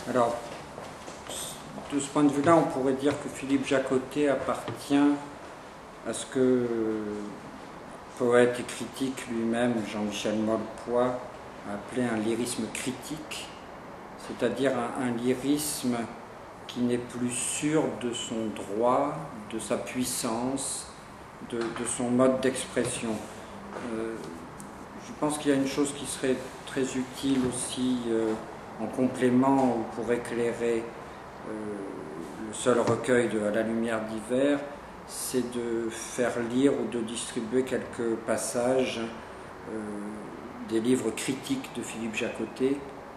Alors, de ce point de vue-là, on pourrait dire que Philippe Jacotet appartient à ce que poète et critique lui-même, Jean-Michel Mollepoix, a appelé un lyrisme critique, c'est-à-dire un lyrisme qui n'est plus sûr de son droit, de sa puissance, de son mode d'expression. Je pense qu'il y a une chose qui serait très utile aussi en complément ou pour éclairer le seul recueil de À la lumière d'hiver, c'est de faire lire ou de distribuer quelques passages des livres critiques de Philippe Jacotet.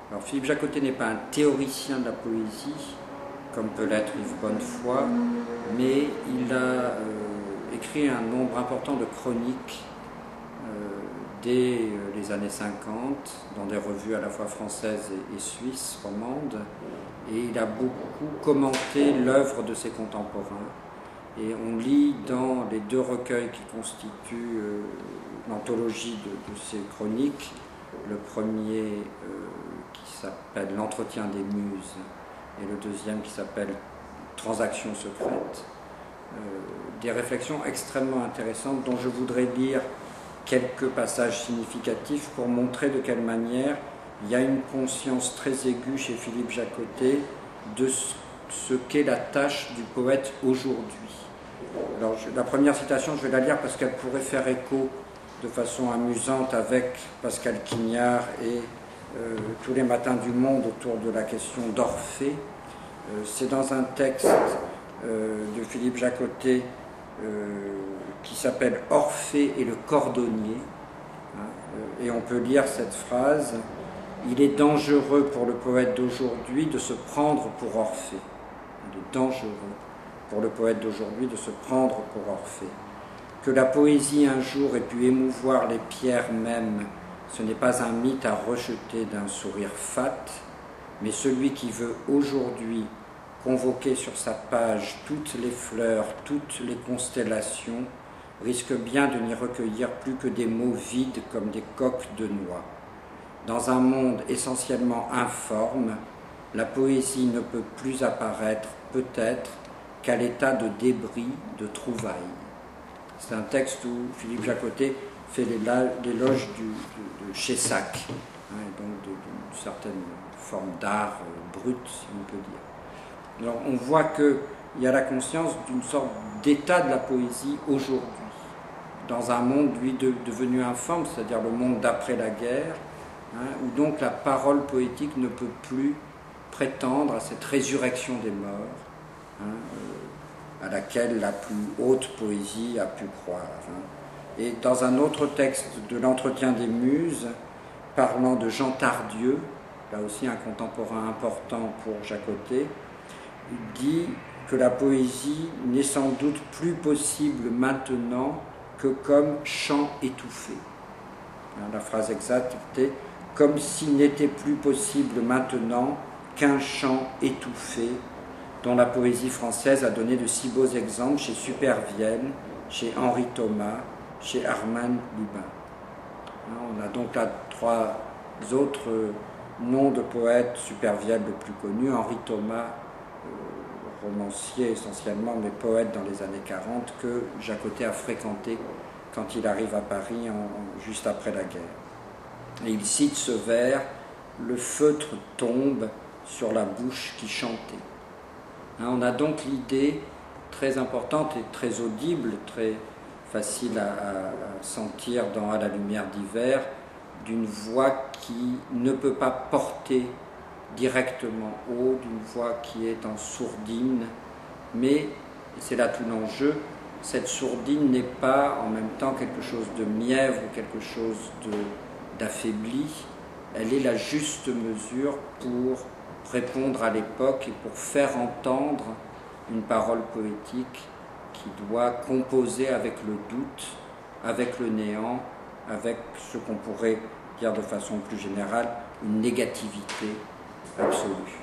Alors Philippe Jacotet n'est pas un théoricien de la poésie, comme peut l'être Yves Bonnefoy, mais il a écrit un nombre important de chroniques dès les années 50, dans des revues à la fois françaises et suisses, romandes, et il a beaucoup commenté l'œuvre de ses contemporains. Et on lit dans les deux recueils qui constituent l'anthologie de ces chroniques, le premier qui s'appelle L'entretien des muses et le deuxième qui s'appelle Transactions secrètes, des réflexions extrêmement intéressantes dont je voudrais lire quelques passages significatifs pour montrer de quelle manière il y a une conscience très aiguë chez Philippe Jacotet de ce qu'est la tâche du poète aujourd'hui. Alors, la première citation, je vais la lire parce qu'elle pourrait faire écho de façon amusante avec Pascal Quignard et tous les matins du monde autour de la question d'Orphée. C'est dans un texte de Philippe Jacotet qui s'appelle Orphée et le cordonnier. Et on peut lire cette phrase: il est dangereux pour le poète d'aujourd'hui de se prendre pour Orphée. Il est dangereux pour le poète d'aujourd'hui de se prendre pour Orphée. Que la poésie un jour ait pu émouvoir les pierres mêmes, ce n'est pas un mythe à rejeter d'un sourire fat, mais celui qui veut aujourd'hui convoquer sur sa page toutes les fleurs, toutes les constellations, risque bien de n'y recueillir plus que des mots vides comme des coques de noix. Dans un monde essentiellement informe, la poésie ne peut plus apparaître, peut-être, qu'à l'état de débris, de trouvailles. C'est un texte où Philippe Jacotet fait l'éloge de Chessac, et donc d'une certaine forme d'art brut, si on peut dire. Alors on voit qu'il y a la conscience d'une sorte d'état de la poésie aujourd'hui, dans un monde, lui, devenu informe, c'est-à-dire le monde d'après la guerre, où donc la parole poétique ne peut plus prétendre à cette résurrection des morts, à laquelle la plus haute poésie a pu croire. Et dans un autre texte de l'Entretien des muses, parlant de Jean Tardieu, là aussi un contemporain important pour Jacotet, il dit que la poésie n'est sans doute plus possible maintenant que comme chant étouffé. La phrase exacte était « comme s'il n'était plus possible maintenant qu'un chant étouffé », dont la poésie française a donné de si beaux exemples chez Supervielle, chez Henri Thomas, chez Armand Lubin. On a donc là trois autres noms de poètes Supervielle le plus connu, Henri Thomas, romancier essentiellement, mais poète dans les années 40, que Jacotet a fréquenté quand il arrive à Paris juste après la guerre. Et il cite ce vers « Le feutre tombe sur la bouche qui chantait ». On a donc l'idée très importante et très audible, très facile à sentir dans À la lumière d'hiver, d'une voix qui ne peut pas porter directement haut, d'une voix qui est en sourdine, mais, et c'est là tout l'enjeu, cette sourdine n'est pas en même temps quelque chose de mièvre ou quelque chose d'affaibli, elle est la juste mesure pour répondre à l'époque et pour faire entendre une parole poétique qui doit composer avec le doute, avec le néant, avec ce qu'on pourrait dire de façon plus générale, une négativité absolue.